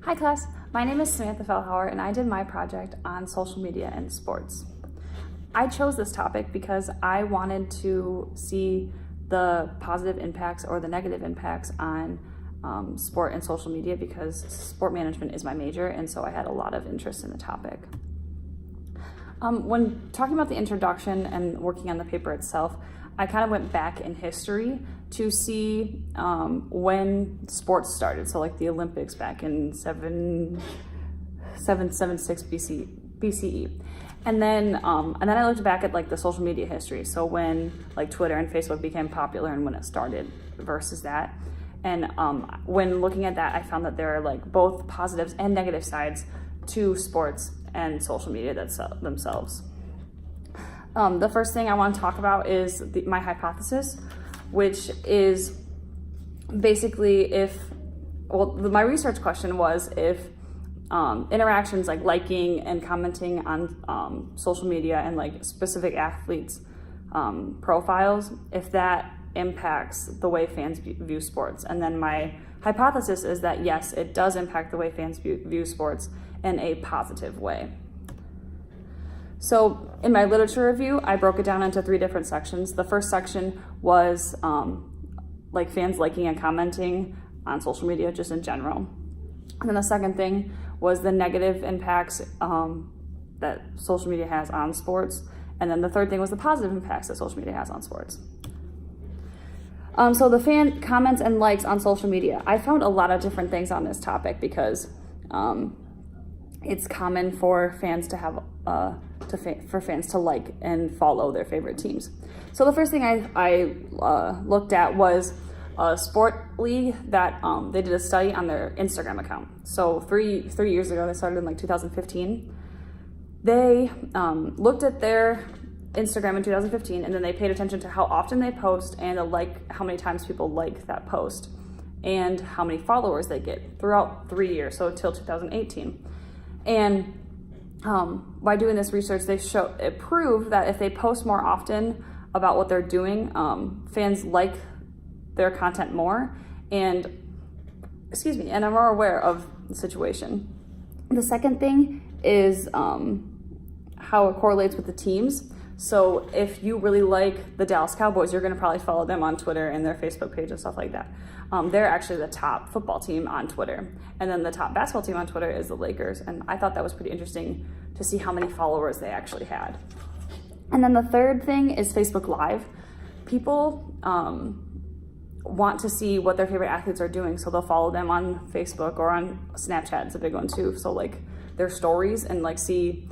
Hi class, my name is Samantha Fellhauer and I did my project on social media and sports. I chose this topic because I wanted to see the positive impacts or the negative impacts on sport and social media because sport management is my major, and so I had a lot of interest in the topic. When talking about the introduction and working on the paper itself, I kind of went back in history to see when sports started. So like the Olympics back in 776 BCE. And then I looked back at like the social media history. So when like Twitter and Facebook became popular and when it started versus that. And when looking at that, I found that there are like both positives and negative sides to sports and social media themselves. The first thing I want to talk about is my hypothesis, which is basically my research question was if interactions like liking and commenting on social media and like specific athletes' profiles, if that impacts the way fans view sports. And then my hypothesis is that yes, it does impact the way fans view sports in a positive way. So in my literature review, I broke it down into 3 different sections. The first section was like fans liking and commenting on social media just in general. And then the second thing was the negative impacts that social media has on sports. And then the third thing was the positive impacts that social media has on sports. So the fan comments and likes on social media. I found a lot of different things on this topic because it's common for fans to have for fans to like and follow their favorite teams. So the first thing I looked at was a sport league that they did a study on their Instagram account. So three years ago, they started in like 2015. They looked at their Instagram in 2015, and then they paid attention to how often they post and how many times people like that post and how many followers they get throughout 3 years, so until 2018. And by doing this research, it proved that if they post more often about what they're doing, fans like their content more and are more aware of the situation. The second thing is how it correlates with the teams. So if you really like the Dallas Cowboys, you're going to probably follow them on Twitter and their Facebook page and stuff like that. They're actually the top football team on Twitter. And then the top basketball team on Twitter is the Lakers. And I thought that was pretty interesting to see how many followers they actually had. And then the third thing is Facebook Live. People want to see what their favorite athletes are doing, so they'll follow them on Facebook or on Snapchat. It's a big one too. So like their stories and like see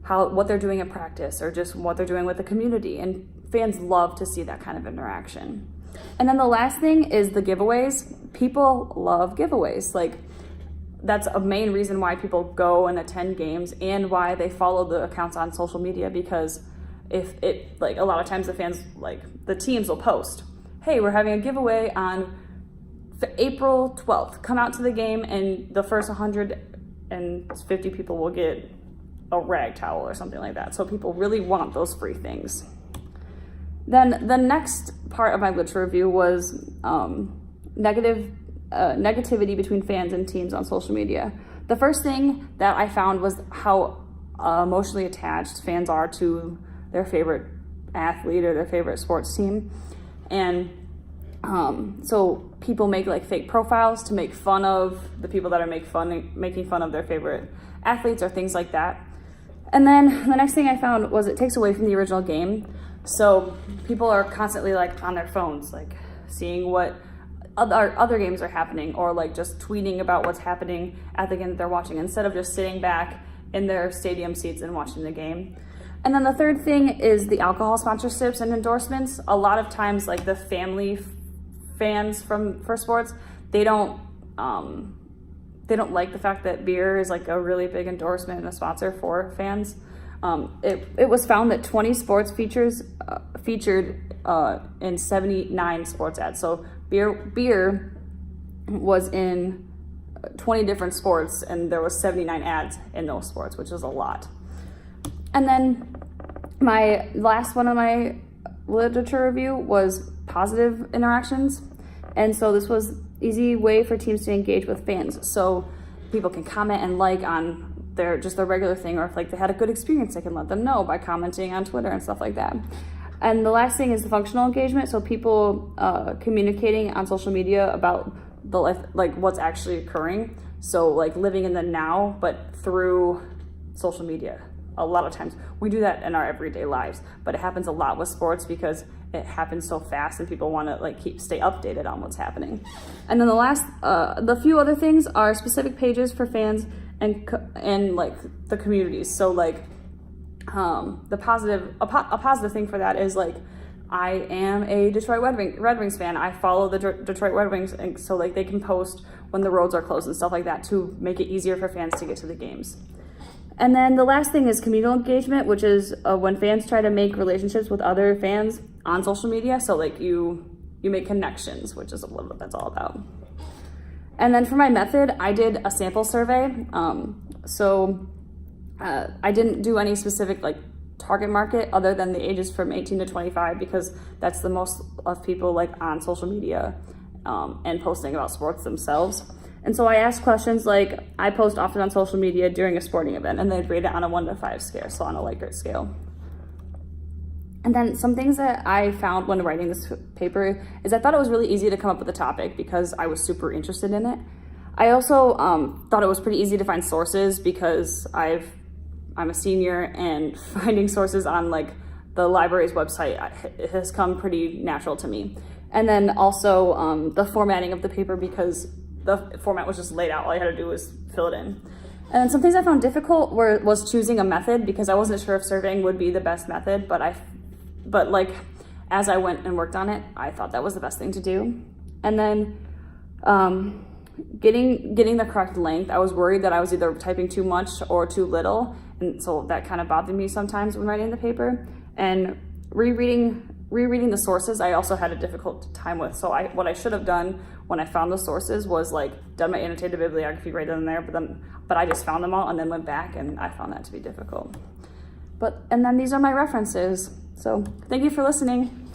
what they're doing at practice or just what they're doing with the community. And fans love to see that kind of interaction. And then the last thing is the giveaways. People love giveaways. Like that's a main reason why people go and attend games and why they follow the accounts on social media, because a lot of times the teams will post, hey, we're having a giveaway on April 12th. Come out to the game and the first 150 people will get a rag towel or something like that. So people really want those free things. Then the next part of my literature review was negativity between fans and teams on social media. The first thing that I found was how emotionally attached fans are to their favorite athlete or their favorite sports team. And so people make like fake profiles to make fun of the people that are making fun of their favorite athletes or things like that. And then the next thing I found was it takes away from the original game. So people are constantly like on their phones, like seeing what other games are happening or like just tweeting about what's happening at the game that they're watching instead of just sitting back in their stadium seats and watching the game. And then the third thing is the alcohol sponsorships and endorsements. A lot of times like the family fans for sports, they don't like the fact that beer is like a really big endorsement and a sponsor for fans. It was found that 20 sports featured in 79 sports ads. So beer was in 20 different sports and there was 79 ads in those sports, which is a lot. And then my last one of my literature review was positive interactions. And so this was easy way for teams to engage with fans. So people can comment and like on their regular thing, or if like they had a good experience, they can let them know by commenting on Twitter and stuff like that. And the last thing is the functional engagement. So people communicating on social media about the life, like what's actually occurring. So like living in the now, but through social media. A lot of times we do that in our everyday lives, but it happens a lot with sports because it happens so fast and people want to like stay updated on what's happening. And then the few other things are specific pages for fans and like the communities. So like a positive thing for that is like I am a Detroit Red Wings fan. I follow the Detroit Red Wings, and so like they can post when the roads are closed and stuff like that to make it easier for fans to get to the games. And then the last thing is communal engagement, which is when fans try to make relationships with other fans on social media. So like you make connections, which is what that's all about. And then for my method, I did a sample survey. I didn't do any specific like target market other than the ages from 18 to 25 because that's the most of people like on social media and posting about sports themselves. And so I asked questions like, I post often on social media during a sporting event, and they'd rate it on a 1 to 5 scale, so on a Likert scale. And then some things that I found when writing this paper is I thought it was really easy to come up with a topic because I was super interested in it. I also thought it was pretty easy to find sources because I'm a senior, and finding sources on like the library's website it has come pretty natural to me. And then also the formatting of the paper, because the format was just laid out. All I had to do was fill it in. And then some things I found difficult was choosing a method because I wasn't sure if surveying would be the best method, but like as I went and worked on it, I thought that was the best thing to do. And then getting the correct length, I was worried that I was either typing too much or too little, and so that kind of bothered me sometimes when writing the paper. And rereading the sources, I also had a difficult time with. So what I should have done when I found the sources was like done my annotated bibliography right in there, but I just found them all and then went back, and I found that to be difficult. And then these are my references. So thank you for listening.